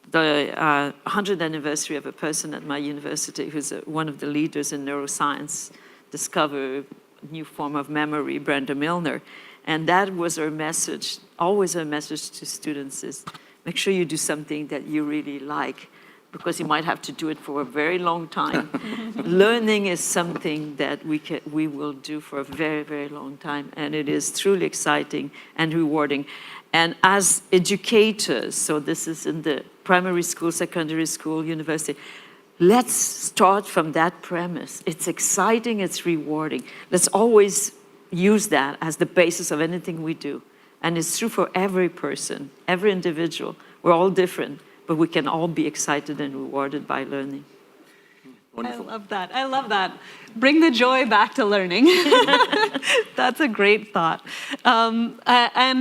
the 100th anniversary of a person at my university who's one of the leaders in neuroscience, discover a new form of memory, Brenda Milner. And that was her message, always her message to students is, make sure you do something that you really like, because you might have to do it for a very long time. Learning is something that we will do for a very, very long time, and it is truly exciting and rewarding. And as educators, so this is in the primary school, secondary school, university, let's start from that premise. It's exciting, it's rewarding. Let's always use that as the basis of anything we do. And it's true for every person, every individual. We're all different, but we can all be excited and rewarded by learning. Wonderful. I love that. I love that. Bring the joy back to learning. That's a great thought. And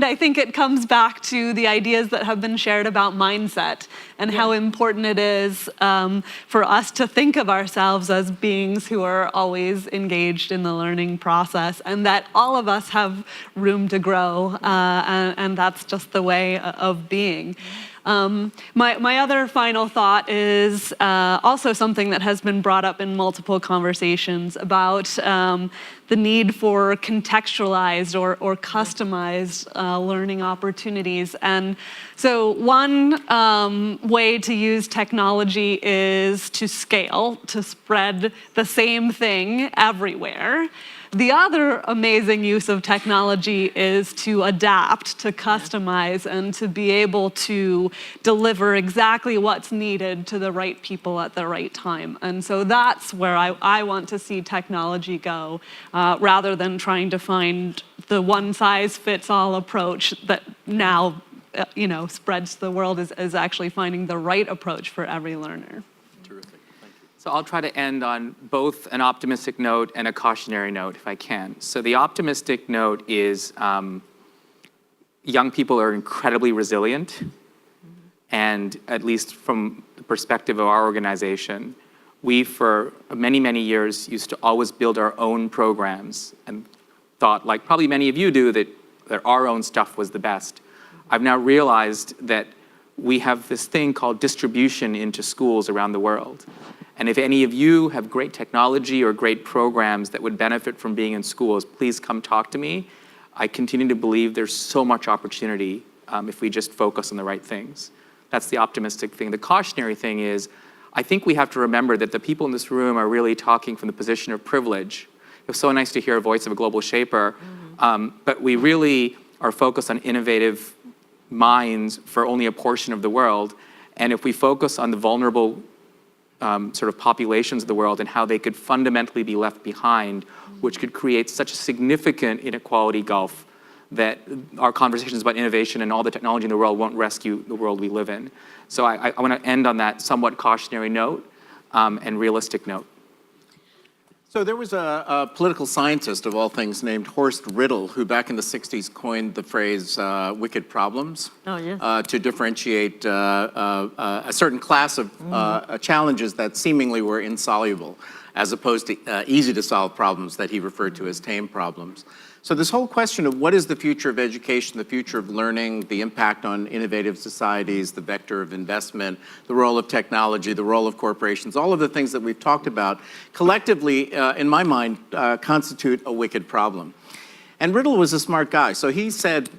I think it comes back to the ideas that have been shared about mindset and how important it is for us to think of ourselves as beings who are always engaged in the learning process, and that all of us have room to grow, and that's just the way of being. My other final thought is also something that has been brought up in multiple conversations about the need for contextualized or customized learning opportunities. And so one way to use technology is to scale, to spread the same thing everywhere. The other amazing use of technology is to adapt, to customize, and to be able to deliver exactly what's needed to the right people at the right time. And so that's where I want to see technology go, rather than trying to find the one-size-fits-all approach that now spreads to the world, is actually finding the right approach for every learner. So I'll try to end on both an optimistic note and a cautionary note, if I can. So the optimistic note is young people are incredibly resilient. And at least from the perspective of our organization, we, for many, many years, used to always build our own programs and thought, like probably many of you do, that our own stuff was the best. I've now realized that we have this thing called distribution into schools around the world. And if any of you have great technology or great programs that would benefit from being in schools, please come talk to me. I continue to believe there's so much opportunity if we just focus on the right things. That's the optimistic thing. The cautionary thing is, I think we have to remember that the people in this room are really talking from the position of privilege. It was so nice to hear a voice of a global shaper, but we really are focused on innovative minds for only a portion of the world. And if we focus on the vulnerable sort of populations of the world and how they could fundamentally be left behind, which could create such a significant inequality gulf that our conversations about innovation and all the technology in the world won't rescue the world we live in. So I want to end on that somewhat cautionary note and realistic note. So there was a political scientist, of all things, named Horst Riddle, who back in the 60s coined the phrase wicked problems to differentiate a certain class of challenges that seemingly were insoluble, as opposed to easy to solve problems that he referred to as tame problems. So this whole question of what is the future of education, the future of learning, the impact on innovative societies, the vector of investment, the role of technology, the role of corporations, all of the things that we've talked about, collectively, in my mind, constitute a wicked problem. And Riddle was a smart guy. So he said,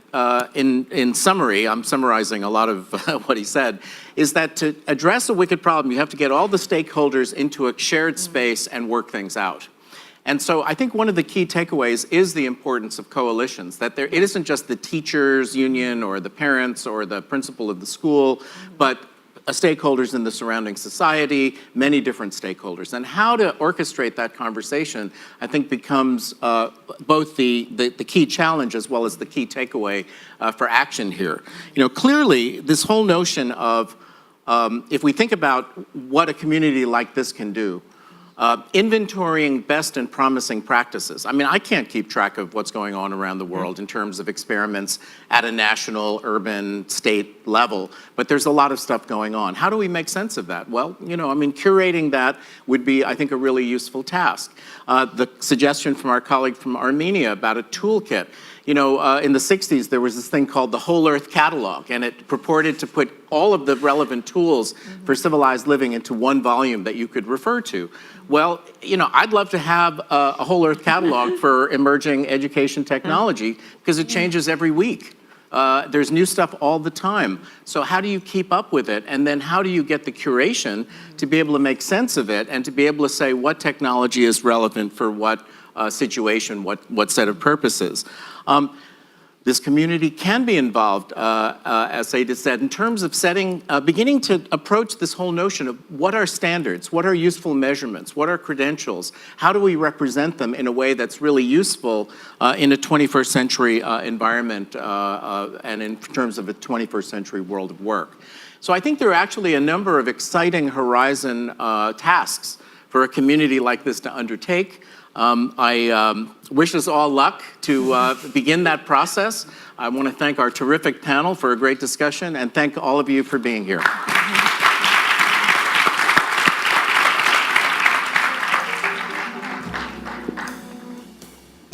in summary, I'm summarizing a lot of what he said, is that to address a wicked problem, you have to get all the stakeholders into a shared space and work things out. And so I think one of the key takeaways is the importance of coalitions, that it isn't just the teachers union or the parents or the principal of the school, but stakeholders in the surrounding society, many different stakeholders. And how to orchestrate that conversation, I think, becomes both the key challenge as well as the key takeaway for action here. Clearly, this whole notion of, if we think about what a community like this can do, inventorying best and promising practices. I mean, I can't keep track of what's going on around the world in terms of experiments at a national, urban, state level, but there's a lot of stuff going on. How do we make sense of that? Well, curating that would be, I think, a really useful task. The suggestion from our colleague from Armenia about a toolkit. You know, in the 60s, there was this thing called the Whole Earth Catalog, and it purported to put all of the relevant tools for civilized living into one volume that you could refer to. Well, you know, I'd love to have a Whole Earth Catalog for emerging education technology because it changes every week. There's new stuff all the time. So how do you keep up with it? And then how do you get the curation to be able to make sense of it and to be able to say what technology is relevant for what situation, what set of purposes? This community can be involved, as Ada said, in terms of beginning to approach this whole notion of what are standards, what are useful measurements, what are credentials, how do we represent them in a way that's really useful in a 21st century environment and in terms of a 21st century world of work. So I think there are actually a number of exciting horizon tasks for a community like this to undertake. I wish us all luck to begin that process. I want to thank our terrific panel for a great discussion and thank all of you for being here.